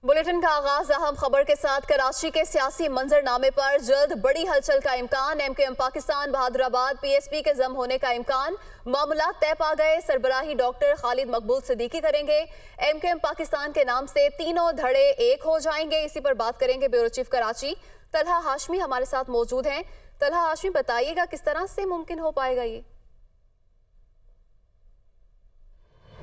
Bulletin का आगाज अहम खबर के साथ। कराची के सियासी मंजरनामे पर जल्द बड़ी हलचल का इम्कान। एमकेएम पाकिस्तान बहादुराबाद पीएसपी के जम होने का इम्कान। मामला तय पा गए। सरबराही डॉक्टर खालिद मकबूल सिद्दीकी करेंगे। एमकेएम पाकिस्तान के नाम से तीनों धड़े एक हो जाएंगे। इसी पर बात करेंगे ब्यूरो चीफ कराची तलहा हाशमी हमारे साथ मौजूद हैं। तलहा हाशमी, बताइएगा किस तरह से मुमकिन हो पाएगा ये?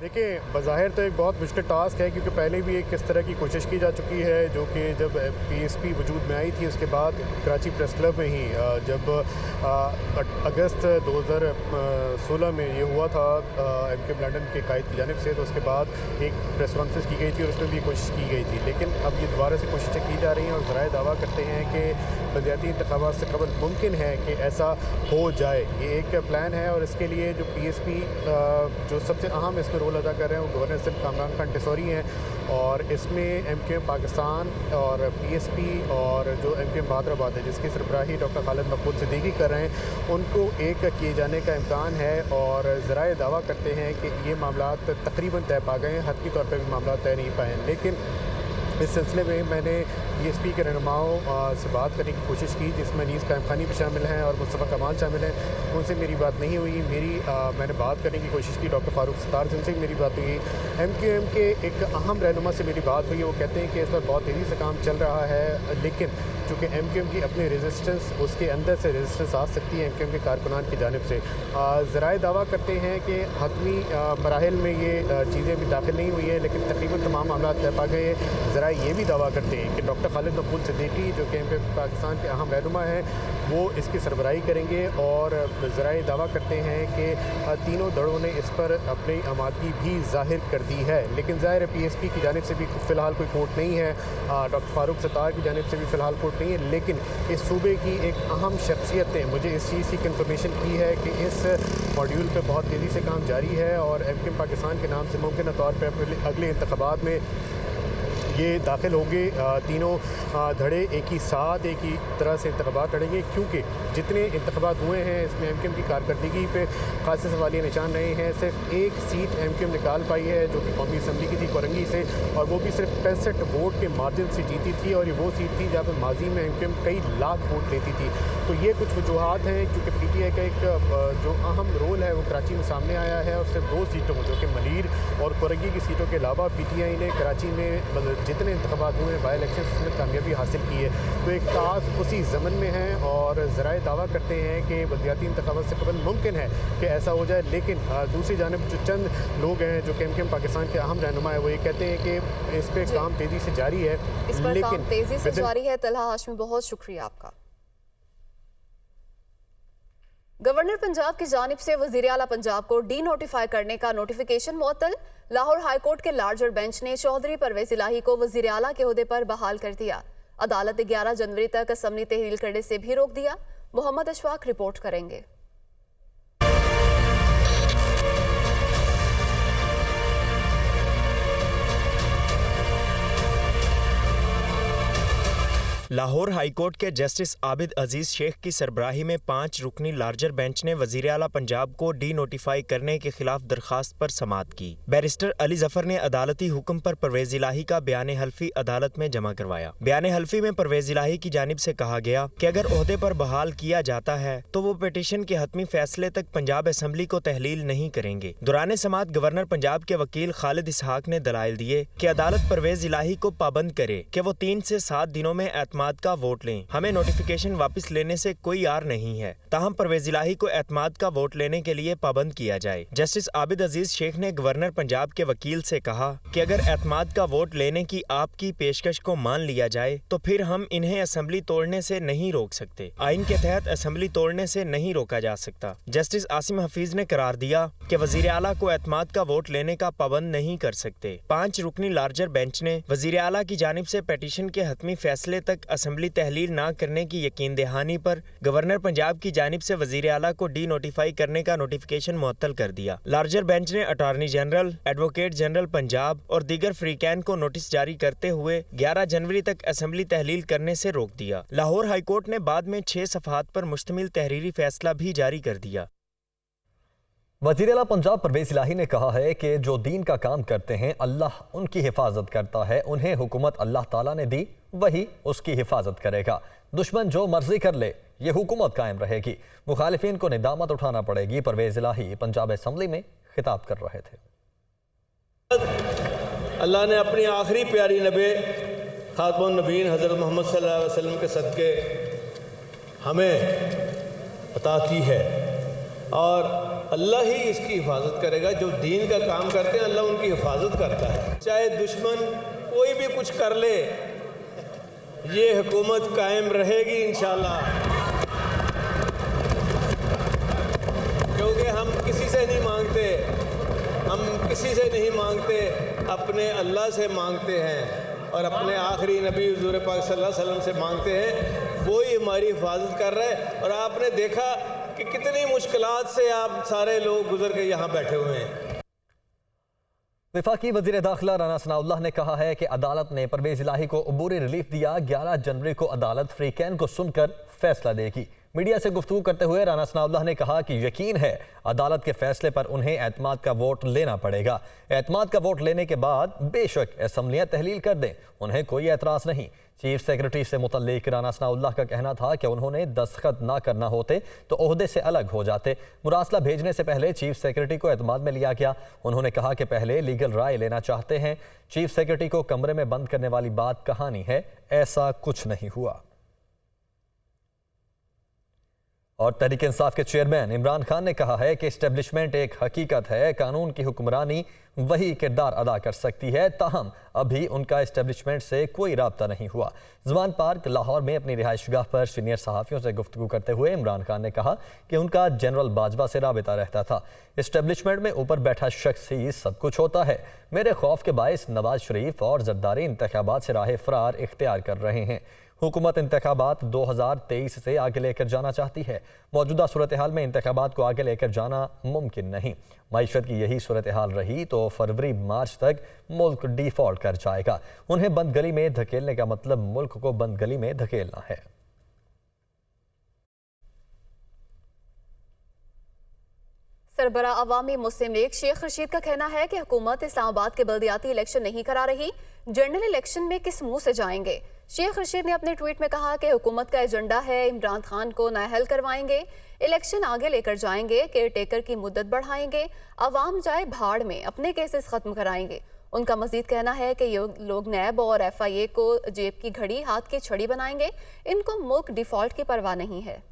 देखिए, बज़ाहिर तो एक बहुत मुश्किल टास्क है, क्योंकि पहले भी एक इस तरह की कोशिश की जा चुकी है, जो कि जब पीएसपी वजूद में आई थी उसके बाद कराची प्रेस क्लब में ही जब अगस्त 2016 में ये हुआ था एमकेएम लंदन के कायद की जानिब से, तो उसके बाद एक प्रेस कॉन्फ्रेंस की गई थी और उसमें भी कोशिश की गई थी। लेकिन अब ये दोबारा से कोशिशें की जा रही हैं और ज़राए दावा करते हैं कि बलदियाती इंतखाबात से कबल मुमकिन है कि ऐसा हो जाए। ये एक प्लान है और इसके लिए जो पीएसपी जो सबसे अहम इसमें रोल अदा कर रहे हैं वो गवर्नर सिर्फ कामरान खान टेसौरी हैं, और इसमें एमकेएम पाकिस्तान और पीएसपी और जो एमकेएम बहादुराबाद है जिसकी सरबराही डॉक्टर खालिद मकबूल सिद्दीकी कर रहे हैं, उनको एक किए जाने का इम्कान है। और ज़राए दावा करते हैं कि ये मामलात तकरीबन तय पा गए हैं, हद की तौर पर भी मामला तय नहीं पाए हैं। लेकिन इस सिलसिले में मैंने पीएसपी के रहनुमाओं से बात करने की कोशिश की, जिसमें अनीस कायम खानी भी शामिल हैं और मुस्तफ़ा कमाल शामिल हैं। उनसे मेरी बात नहीं हुई। मैंने बात करने की कोशिश की डॉक्टर फारूक सत्तार, जिनसे मेरी बात हुई। एमकेएम के एक अहम रहनुमा से मेरी बात हुई। वो कहते हैं कि इस पर बहुत तेज़ी से काम चल रहा है, लेकिन चूँकि एमकेएम की अपनी रेजिस्टेंस, उसके अंदर से रेजिस्टेंस आ सकती है एमकेएम के कारकुनान की जानिब से। ज़राए दावा करते हैं कि हतमी मराहिल में ये चीज़ें अभी दाखिल नहीं हुई है, लेकिन तकरीबन तमाम मामला तय पा गए। ज़राए ये भी दावा करते हैं कि डॉक्टर खालिद मकबूल सिद्दीकी जो कि एमकेएम पाकिस्तान के अहम रहनुमा हैं, वो इसकी सरबराही करेंगे। और ज़राए दावा करते हैं कि तीनों धड़ों ने इस पर अपनी आमादगी भी जाहिर कर दी है। लेकिन ज़ाहिर है पीएसपी की जानिब से भी फ़िलहाल कोई कोर्ट नहीं है, डॉक्टर फारूक सत्तार की जानिब से भी फ़िलहाल कोर्ट नहीं है। लेकिन इस सूबे की एक अहम शख्सियत ने मुझे इस चीज़ की कंफर्मेशन की है कि इस मॉड्यूल पर बहुत तेज़ी से काम जारी है और एमकेएम पाकिस्तान के नाम से मुमकिन तौर पर अगले इंतखाबात में ये दाखिल होंगे। तीनों धड़े एक ही साथ एक ही तरह से इंतखाबात लड़ेंगे, क्योंकि जितने इंतखाबात हुए हैं इसमें एमकेएम की कारकर्दगी पे खासे सवालिया निशान रहे हैं। सिर्फ एक सीट एमकेएम निकाल पाई है, जो कि कौमी असम्बली की थी कोरंगी से, और वो भी सिर्फ 65 वोट के मार्जिन से जीती थी। और ये वो सीट थी जहाँ पर माजी में एमकेएम कई लाख वोट लेती थी। तो ये कुछ वजूहत हैं, क्योंकि पीटीआई का एक जो अहम रोल है वो कराची में सामने आया है, और सिर्फ 2 सीटों जो कि मलीर और कोरंगी की सीटों के अलावा पीटीआई ने कराची में जितने इंतखाबात हुए हैं बाई इलेक्शन में कामयाबी हासिल की है। तो एक टास्क उसी ज़मन में है और ज़राए दावा करते हैं कि बलदियाती इंतखाबात से कबल मुमकिन है कि ऐसा हो जाए। लेकिन दूसरी जानिब जो चंद लोग हैं जो कि एमकेएम पाकिस्तान के अहम रहनुमा है, वो ये कहते हैं कि इस पर काम तेज़ी से जारी है। इस पर काम तेज़ी से जारी है। तलहा हाशमी, बहुत शुक्रिया आपका। गवर्नर पंजाब की जानिब से वज़ीर आला पंजाब को डी नोटिफाई करने का नोटिफिकेशन मुअत्तल। लाहौर हाईकोर्ट के लार्जर बेंच ने चौधरी परवेज इलाही को वज़ीर आला के ओहदे पर बहाल कर दिया। अदालत 11 जनवरी तक असम्बली तहरील करने से भी रोक दिया। मोहम्मद अशफाक रिपोर्ट करेंगे। लाहौर हाईकोर्ट के जस्टिस आबिद अजीज शेख की सरबराही में 5 रुकनी लार्जर बेंच ने वज़ीर आला पंजाब को डी नोटिफाई करने के खिलाफ दरखास्त पर समाअत की। बैरिस्टर अली जफर ने अदालती हुक्म पर परवेज इलाही का बयान हल्फी अदालत में जमा करवाया। बयान हल्फी में परवेज इलाही की जानिब से कहा गया कि अगर ओहदे पर बहाल किया जाता है तो वो पिटीशन के हतमी फैसले तक पंजाब असम्बली को तहलील नहीं करेंगे। दौरान समाअत गवर्नर पंजाब के वकील खालिद इसहाक ने दलाइल दिए कि अदालत परवेज इलाही को पाबंद करे कि वो 3 से 7 दिनों में एतमाद का वोट लें। हमें नोटिफिकेशन वापस लेने से कोई यार नहीं है, ताहम परवेज इलाही को एतमाद का वोट लेने के लिए पाबंद किया जाए। जस्टिस आबिद अजीज शेख ने गवर्नर पंजाब के वकील से कहा कि अगर एतमाद का वोट लेने की आपकी पेशकश को मान लिया जाए तो फिर हम इन्हें असम्बली तोड़ने से नहीं रोक सकते। आइन के तहत असम्बली तोड़ने से नहीं रोका जा सकता। जस्टिस आसिम हफीज ने करार दिया कि वजीर आला को एतमाद का वोट लेने का पाबंद नहीं कर सकते। 5 रुकनी लार्जर बेंच ने वजीर आला की जानिब से पिटीशन के हतमी फैसले तक असम्बली तहलील न करने की यकीन दहानी पर गवर्नर पंजाब की जानिब से वजीर आला को डी नोटिफाई करने का नोटिफिकेशन मुअत्तल कर दिया। लार्जर बेंच ने attorney general, advocate general Punjab और दीगर फ्रीकैन को नोटिस जारी करते हुए 11 जनवरी तक असम्बली तहलील करने से रोक दिया। लाहौर हाईकोर्ट ने बाद में 6 सफ़हात पर मुश्तमिल तहरीरी फैसला भी जारी कर दिया। वज़ीर-ए-आला पंजाब परवेज़ इलाही ने कहा है कि जो दीन का काम करते हैं अल्लाह उनकी हिफाजत करता है। उन्हें हुकूमत अल्लाह ताला ने दी, वही उसकी हिफाजत करेगा। दुश्मन जो मर्जी कर ले, ये हुकूमत कायम रहेगी। मुखालिफिन को निदामत उठाना पड़ेगी। परवेज़ इलाही पंजाब असम्बली में खिताब कर रहे थे। अल्लाह ने अपनी आखिरी प्यारी नबी खातमुन नबीन हज़रत मोहम्मद सल्लल्लाहु अलैहि वसल्लम के सदक़े हमें अता की है और अल्लाह ही इसकी हिफाजत करेगा। जो दीन का काम करते हैं अल्लाह उनकी हिफाजत करता है। चाहे दुश्मन कोई भी कुछ कर ले, ये हुकूमत कायम रहेगी इंशाअल्लाह, क्योंकि हम किसी से नहीं मांगते, अपने अल्लाह से मांगते हैं और अपने आखिरी नबी हुज़ूर पाक सल्लल्लाहु अलैहि वसल्लम से मांगते हैं। वो ही हमारी हिफाजत कर रहा है और आपने देखा कि कितनी मुश्किलात से आप सारे लोग गुजर के यहाँ बैठे हुए हैं। वफाकी वज़ीर दाखिला राना सनाउल्लाह ने कहा है कि अदालत ने परवेज़ इलाही को अबूरी रिलीफ दिया। 11 जनवरी को अदालत फ्री कैन को सुनकर फैसला देगी। मीडिया से गुफ्तगू करते हुए राना सनाउल्लाह ने कहा कि यकीन है अदालत के फैसले पर उन्हें एतमाद का वोट लेना पड़ेगा। एतमाद का वोट लेने के बाद बेशक असम्बलियाँ तहलील कर दें, उन्हें कोई एतराज़ नहीं। चीफ सेक्रेटरी से मुतल्लिक राना सनाउल्लाह का कहना था कि उन्होंने दस्तखत ना करना होते तो ओहदे से अलग हो जाते। मुरासला भेजने से पहले चीफ सेक्रेटरी को एतमाद में लिया गया। उन्होंने कहा कि पहले लीगल राय लेना चाहते हैं। चीफ सेक्रेटरी को कमरे में बंद करने वाली बात कहानी है, ऐसा कुछ नहीं हुआ। और तहरीक इंसाफ के चेयरमैन इमरान खान ने कहा है कि इस्टेब्लिशमेंट एक हकीकत है, कानून की हुक्मरानी वही किरदार अदा कर सकती है। ताहम अभी उनका इस्टेब्लिशमेंट से कोई राब्ता नहीं हुआ। ज़मान पार्क लाहौर में अपनी रिहाइशगाह पर सीनियर सहाफ़ियों से गुफ्तगू करते हुए इमरान खान ने कहा कि उनका जनरल बाजवा से राबिता रहता था। इस्टेब्लिशमेंट में ऊपर बैठा शख्स ही सब कुछ होता है। मेरे खौफ के बायस नवाज शरीफ और जरदारी इंतखाबात से राह फरार इख्तियार कर रहे हैं। हुकूमत इंतखाबात 2023 से आगे लेकर जाना चाहती है। मौजूदा सूरत हाल में इंतखाबात को आगे लेकर जाना मुमकिन नहीं। मईशत की यही सूरत हाल रही तो फरवरी मार्च तक मुल्क डिफॉल्ट कर जाएगा। उन्हें बंद गली में धकेलने का मतलब मुल्क को बंद गली में धकेलना है। सरबरा अवामी मुस्लिम लीग शेख रशीद का कहना है कि हुकूमत इस्लामाबाद के बल्दियाती इलेक्शन नहीं करा रही, जनरल इलेक्शन में किस मुंह से जाएंगे। शेख रशीद ने अपने ट्वीट में कहा कि हुकूमत का एजेंडा है इमरान खान को नाअहल करवाएंगे, इलेक्शन आगे लेकर जाएंगे, केयर टेकर की मुद्दत बढ़ाएंगे, अवाम जाए भाड़ में, अपने केसेस खत्म कराएंगे। उनका मजीद कहना है कि ये लोग नैब और FIA को जेब की घड़ी हाथ की छड़ी बनाएंगे। इनको मुल्क डिफॉल्ट की परवाह नहीं है।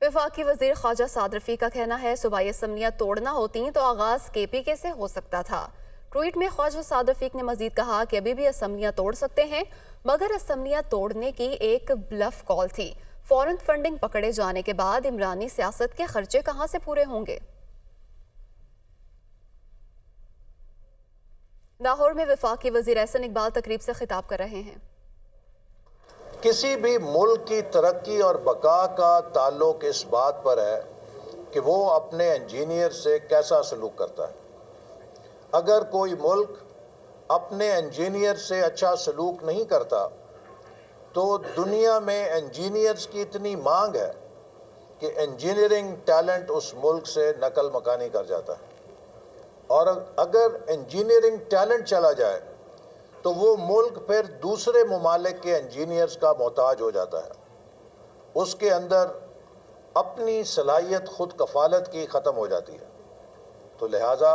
वफाकी वजीर ख्वाजा साद रफी का कहना है सूबाई असम्बलियाँ तोड़ना होती तो आगाज KPK से हो सकता था। ट्वीट में ख्वाजा साद रफीक ने मजीद कहा कि अभी भी असम्बलियाँ तोड़ सकते हैं, मगर असम्बलियाँ तोड़ने की एक ब्लफ कॉल थी। फौरन फंडिंग पकड़े जाने के बाद इमरानी सियासत के खर्चे कहाँ से पूरे होंगे। लाहौर में वफाकी वजीर एहसन इकबाल तकरीब से खिताब कर रहे हैं। किसी भी मुल्क की तरक्की और बका का ताल्लुक इस बात पर है कि वो अपने इंजीनियर से कैसा सलूक करता है। अगर कोई मुल्क अपने इंजीनियर से अच्छा सलूक नहीं करता तो दुनिया में इंजीनियर्स की इतनी मांग है कि इंजीनियरिंग टैलेंट उस मुल्क से नकल मकानी कर जाता है। और अगर इंजीनियरिंग टैलेंट चला जाए तो वो मुल्क फिर दूसरे ममालिक के इंजीनियर्स का मोहताज हो जाता है। उसके अंदर अपनी सलाहियत खुद कफ़ालत की ख़त्म हो जाती है। तो लिहाजा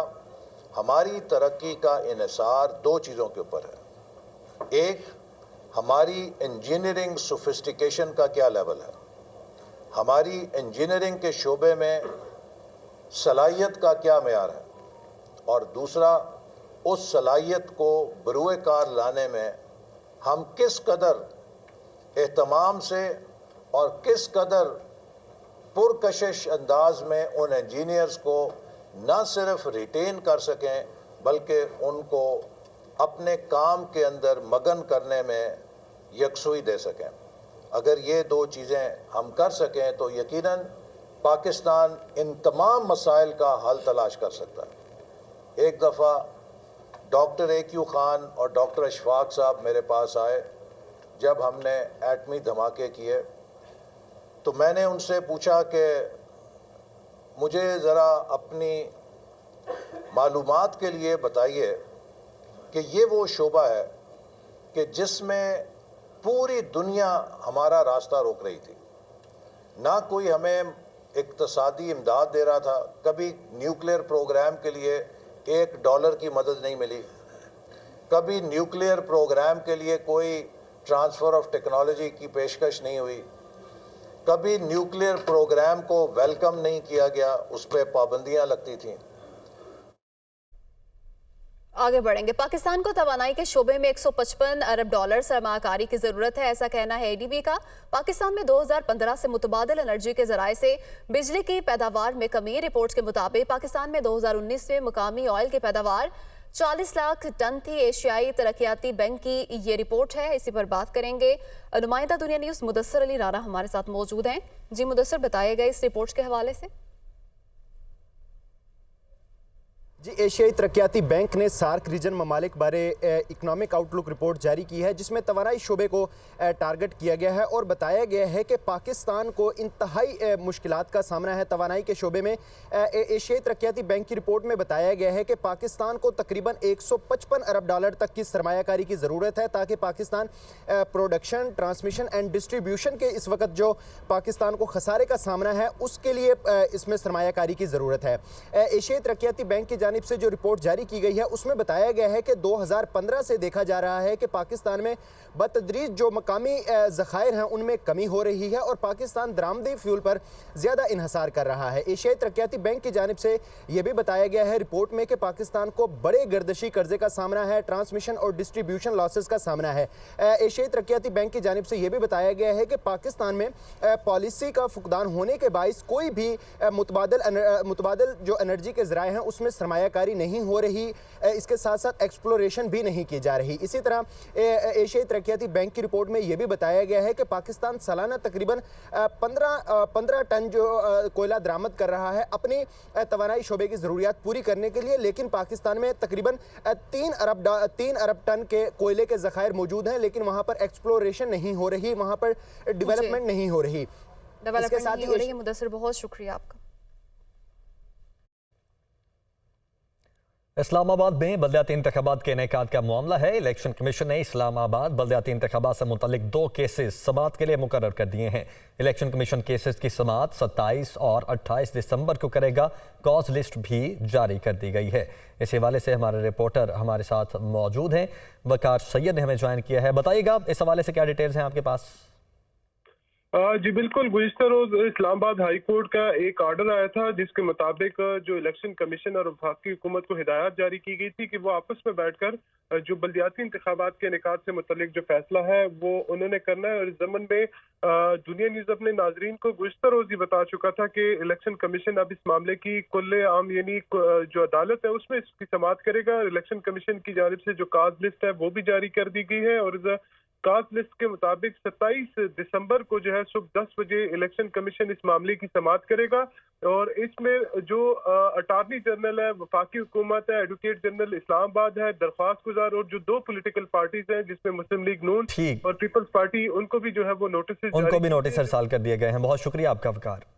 हमारी तरक्की का इन्हिसार दो चीज़ों के ऊपर है। एक, हमारी इंजीनियरिंग सोफिस्टिकेशन का क्या लेवल है, हमारी इंजीनियरिंग के शोबे में सलाहियत का क्या मेयार है, और दूसरा, उस सलाहियत को बरूए कार लाने में हम किस कदर एहतमाम से और किस कदर पुरकशिश अंदाज में उन इंजीनियर्स को न सिर्फ रिटेन कर सकें बल्कि उनको अपने काम के अंदर मगन करने में यकसुई दे सकें। अगर ये दो चीज़ें हम कर सकें तो यकीनन पाकिस्तान इन तमाम मसाइल का हल तलाश कर सकता है। एक दफ़ा डॉक्टर AQ खान और डॉक्टर अशफाक साहब मेरे पास आए जब हमने एटमी धमाके किए। तो मैंने उनसे पूछा कि मुझे ज़रा अपनी मालूमात के लिए बताइए कि ये वो शोबा है कि जिसमें पूरी दुनिया हमारा रास्ता रोक रही थी, ना कोई हमें इक्तसादी इमदाद दे रहा था, कभी न्यूक्लियर प्रोग्राम के लिए $1 की मदद नहीं मिली, कभी न्यूक्लियर प्रोग्राम के लिए कोई ट्रांसफ़र ऑफ टेक्नोलॉजी की पेशकश नहीं हुई, कभी न्यूक्लियर प्रोग्राम को वेलकम नहीं किया गया, उस पर पाबंदियाँ लगती थीं। आगे बढ़ेंगे। पाकिस्तान को तवानाई के शोबे में $155 अरब सरमाकारी की जरूरत है, ऐसा कहना है एडीबी का। पाकिस्तान में 2015 से मुतबादिल एनर्जी के जराए से बिजली की पैदावार में कमी। रिपोर्ट के मुताबिक पाकिस्तान में 2019 में मुकामी ऑयल की पैदावार 40 लाख टन थी। एशियाई तरक्याती बैंक की ये रिपोर्ट है, इसी पर बात करेंगे। नुमाइंदा दुनिया न्यूज़ मुदस्सर अली राना हमारे साथ मौजूद हैं। जी मुदस्सर, बताइए गए इस रिपोर्ट के हवाले से। जी, एशियाई तरक्याती बैंक ने सार्क रीजन ममालिक बारे इकनॉमिक आउटलुक रिपोर्ट जारी की है, जिसमें तवानाई शोबे को टारगेट किया गया है और बताया गया है कि पाकिस्तान को इंतहाई मुश्किलात का सामना है तवानाई के शोबे में। एशियाई तरक्याती बैंक की रिपोर्ट में बताया गया है कि पाकिस्तान को तकरीबन $155 अरब तक की सरमायाकारी की ज़रूरत है, ताकि Pakistan production, transmission and distribution के इस वक्त जो पाकिस्तान को खसारे का सामना है उसके लिए इसमें सरमायाकारी की ज़रूरत है। एशियाई तरक्याती बैंक की जानिब से जो रिपोर्ट जारी की गई है उसमें बताया गया है कि 2015 से देखा जा रहा है कि पाकिस्तान में बतदरीज जो मकामी ज़खायर हैं उनमें कमी हो रही है और पाकिस्तान दरामदी फ्यूल पर ज़्यादा इन्हसार कर रहा है। एशियाई तरक्याती बैंक की जानिब से यह भी बताया गया है रिपोर्ट में कि पाकिस्तान को बड़े गर्दशी कर्जे का सामना है, ट्रांसमिशन और डिस्ट्रीब्यूशन लॉसेस का सामना है। एशियाई तरक्याती बैंक की जानिब से यह भी बताया गया है कि पाकिस्तान में पॉलिसी का फुकदान होने के बाइस कोई भी मुतबादिल जो एनर्जी के ज़राए हैं उसमें सरमायाकारी नहीं हो रही, इसके साथ साथ एक्सप्लोरेशन भी नहीं की जा रही। इसी तरह एशियाई तरक्याती बैंक की रिपोर्ट में यह भी बताया गया है कि पाकिस्तान सालाना तकरीबन 15 टन जो कोयला दरामद कर रहा है अपनी तवानाई शोबे की ज़रूरियात पूरी करने के लिए, लेकिन पाकिस्तान में तकरीबन 3 अरब टन के कोयले के ज़खायर मौजूद हैं, लेकिन वहाँ पर एक्सप्लोरेशन नहीं हो रही, वहाँ पर डेवलपमेंट नहीं हो रही। इसके साथ ही मुदस्सर, बहुत शुक्रिया आपका। इस्लामाबाद में बलदियाती इंतखाबात के इनेकाद का मामला है। इलेक्शन कमीशन ने इस्लामाबाद बलदियाती इंतखाबात से मुतल्लिक 2 केसेस समाअत के लिए मुकर्रर कर दिए हैं। इलेक्शन कमीशन केसेस की समाअत 27 और 28 दिसंबर को करेगा। कॉज लिस्ट भी जारी कर दी गई है। इस हवाले से हमारे रिपोर्टर हमारे साथ मौजूद हैं, वकार सैयद ने हमें ज्वाइन किया है। बताइएगा इस हवाले से क्या डिटेल्स हैं आपके पास? जी बिल्कुल, गुज़िश्ता रोज इस्लामाबाद हाई कोर्ट का एक ऑर्डर आया था जिसके मुताबिक जो इलेक्शन कमीशन और वफाकी हुकूमत को हिदायत जारी की गई थी कि वो आपस में बैठकर जो बल्दियाती इंतखाबात के इनेकाद से मुतल्लिक जो फैसला है वो उन्होंने करना है। और इस ज़मन में दुनिया न्यूज़ अपने नाजरीन को गुज़िश्ता रोज ही बता चुका था कि इलेक्शन कमीशन अब इस मामले की कुल्ले आम यानी जो अदालत है उसमें इसकी समाअत करेगा। इलेक्शन कमीशन की जानिब से जो काज लिस्ट है वो भी जारी कर दी गई है और काज लिस्ट के मुताबिक 27 दिसंबर को जो है सुबह 10 बजे इलेक्शन कमीशन इस मामले की समाअत करेगा। और इसमें जो अटॉर्नी जनरल है, वफाकी हुकूमत है, एडवोकेट जनरल इस्लामाबाद है, दरख्वास्त गुजार और जो 2 पॉलिटिकल पार्टीज हैं जिसमें मुस्लिम लीग नून और पीपल्स पार्टी, उनको भी जो है वो नोटिस अरसाल कर दिए गए हैं। बहुत शुक्रिया आपका वकार।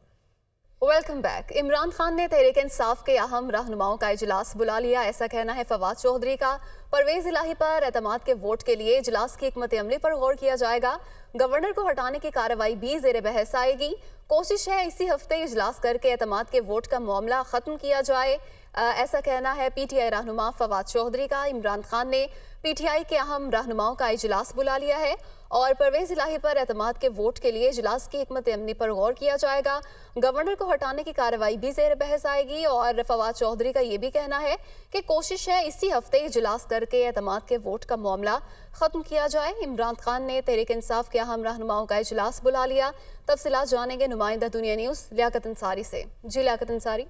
Welcome back. इमरान खान ने तहरीक इंसाफ के अहम रहनुमाओं का इजलास बुला लिया, ऐसा कहना है फवाद चौधरी का। परवेज इलाही पर एतमाद के वोट के लिए इजलास की हिकमत अमली पर गौर किया जाएगा। गवर्नर को हटाने की कार्रवाई भी ज़ेर बहस आएगी। कोशिश है इसी हफ्ते इजलास करके एतमाद के वोट का मामला ख़त्म किया जाए, ऐसा कहना है पीटीआई रहनुमा फवाद चौधरी का। इमरान खान ने पीटीआई के अहम रहनुमाओं का इजलास बुला लिया है और परवेज इलाही पर एतमाद के वोट के लिए इजलास की हिकमत अमली पर गौर किया जाएगा। गवर्नर को हटाने की कार्रवाई भी ज़ेर बहस आएगी और फवाद चौधरी का ये भी कहना है कि कोशिश है इसी हफ्ते इजलास करके एतमाद के वोट का मामला ख़त्म किया जाए। इमरान खान ने तहरीक इंसाफ के अहम रहनुमाओं का इजलास बुला लिया। तफसीलात जानेंगे नुमाइंदा दुनिया न्यूज़ लियाकत अंसारी से। जी लियाकत अंसारी।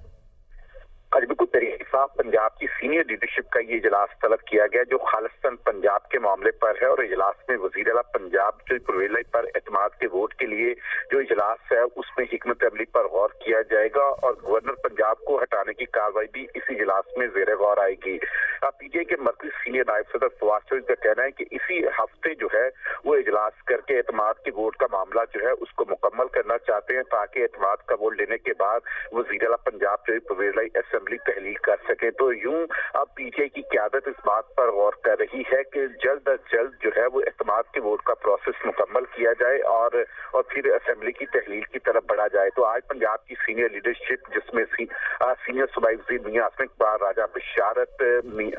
बिल्कुल तहरीक इंसाफ पंजाब की सीनियर लीडरशिप का ये इजलास तलब किया गया जो खालिस्तान पंजाब के मामले पर है। और इजलास में वज़ीर आला पंजाब जो परवेज लाई पर एतमाद के वोट के लिए जो इजलास है उसमें हिकमत अमली पर गौर किया जाएगा और गवर्नर पंजाब को हटाने की कार्रवाई भी इस इजलास में ज़ेरे गौर आएगी। पीटीआई के मरकज़ी सीनियर नायब सदर फवाद चौधरी का कहना है कि इसी हफ्ते जो है वो इजलास करके एतमाद के वोट का मामला जो है उसको मुकम्मल करना चाहते हैं ताकि एतमाद का वोट लेने के बाद वज़ीर आला पंजाब जो परवेज लाई असेंबली तहलील कर सके। तो यूं अब पीटीआई की क़यादत इस बात पर गौर कर रही है कि जल्द अज जल्द जो है वो एतमाद के वोट का प्रोसेस मुकम्मल किया जाए और फिर असेंबली की तहलील की तरफ बढ़ा जाए। तो आज पंजाब की सीनियर लीडरशिप जिसमें सीनियर सूबाई वज़ीर मियां आसिम इकबाल, राजा बशारत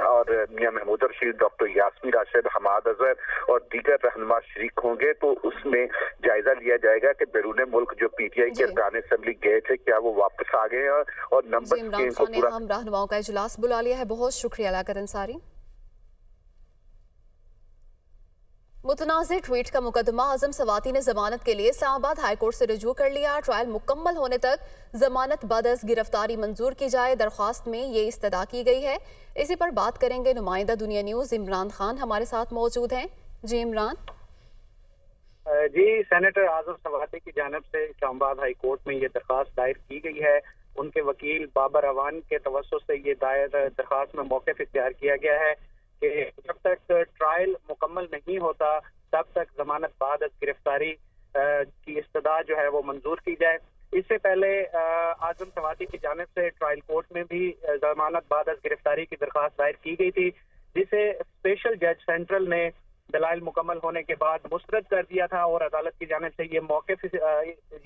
और मियां महमूद रशीद, डॉक्टर यास्मीन राशिद, हमाद अजहर और दीगर रहनुमा शरीक होंगे। तो उसमें जायजा लिया जाएगा कि बैरून मुल्क जो पीटीआई के अरकान असेंबली गए थे क्या वो वापस आ गए हैं और नंबर इमरान खान ने हम रहनुमाओं का इजलास बुला लिया है। बहुत शुक्रिया लियाकत अंसारी। मुतनाज़िर ट्वीट का मुकदमा आजम सवाती ने जमानत के लिए इस्लामाबाद हाई कोर्ट से रजू कर लिया। ट्रायल मुकम्मल होने तक जमानत बदस गिरफ्तारी मंजूर की जाए, दरख्वास्त में ये इस्तदा की गई है। इसी पर बात करेंगे नुमाइंदा दुनिया न्यूज़ इमरान खान हमारे साथ मौजूद हैं। जी इमरान। जी, सेनेटर आजम सवाती की जानिब से इस्लामाबाद हाई कोर्ट में ये दरख्वास्त दायर की गई है। उनके वकील बाबर अवान के तवस्सुस से ये दायर दरख्वास्त में मौक़िफ़ इख्तियार किया गया है कि जब तक ट्रायल मुकम्मल नहीं होता तब तक जमानत बाद गिरफ्तारी की इस्तदा जो है वो मंजूर की जाए। इससे पहले आजम सवाती की जानिब से ट्रायल कोर्ट में भी जमानत बाद गिरफ्तारी की दरख्वास्त दायर की गई थी, जिसे स्पेशल जज सेंट्रल ने दलाइल मुकम्मल होने के बाद मुस्तरद कर दिया था और अदालत की जानिब से ये मौक़िफ़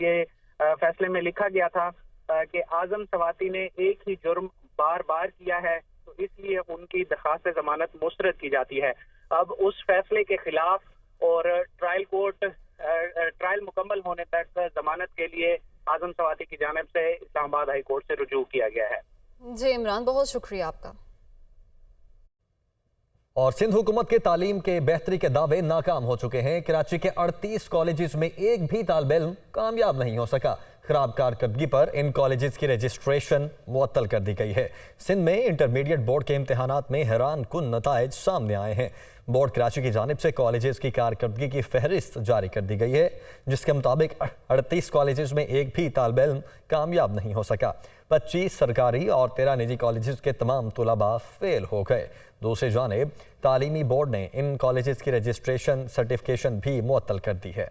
ये फैसले में लिखा गया था कि आजम सवाती ने एक ही जुर्म बार बार किया है, तो इसलिए उनकी दरख्वास्त जमानत मुस्तरद की जाती है। अब उस फैसले के खिलाफ और ट्रायल मुकम्मल होने तक जमानत के लिए आजम सवाती की जानिब से इस्लामाबाद हाई कोर्ट से रुजू किया गया है। जी इमरान, बहुत शुक्रिया आपका। और सिंध हुकूमत के तालीम के बेहतरी के दावे नाकाम हो चुके हैं। कराची के 38 कॉलेजेस में एक भी तालिब इल्म कामयाब नहीं हो सका। खराब कारकर्दगी पर इन कॉलेजेस की रजिस्ट्रेशन मुअत्तल कर दी गई है। सिंध में इंटरमीडिएट बोर्ड के इम्तहानात में हैरान कुन नताइज सामने आए हैं। बोर्ड कराची की जानिब से कॉलेजेस की कारकर्दगी की फहरिस्त जारी कर दी गई है, जिसके मुताबिक 38 कॉलेजेस में एक भी तालिब इल्म कामयाब नहीं हो सका। 25 सरकारी और 13 निजी कॉलेजेस के तमाम तुलबा फेल हो गए। दूसरी जानिब तालीमी बोर्ड ने इन कॉलेजेस की रजिस्ट्रेशन सर्टिफिकेशन भी मुअत्तल कर दी है।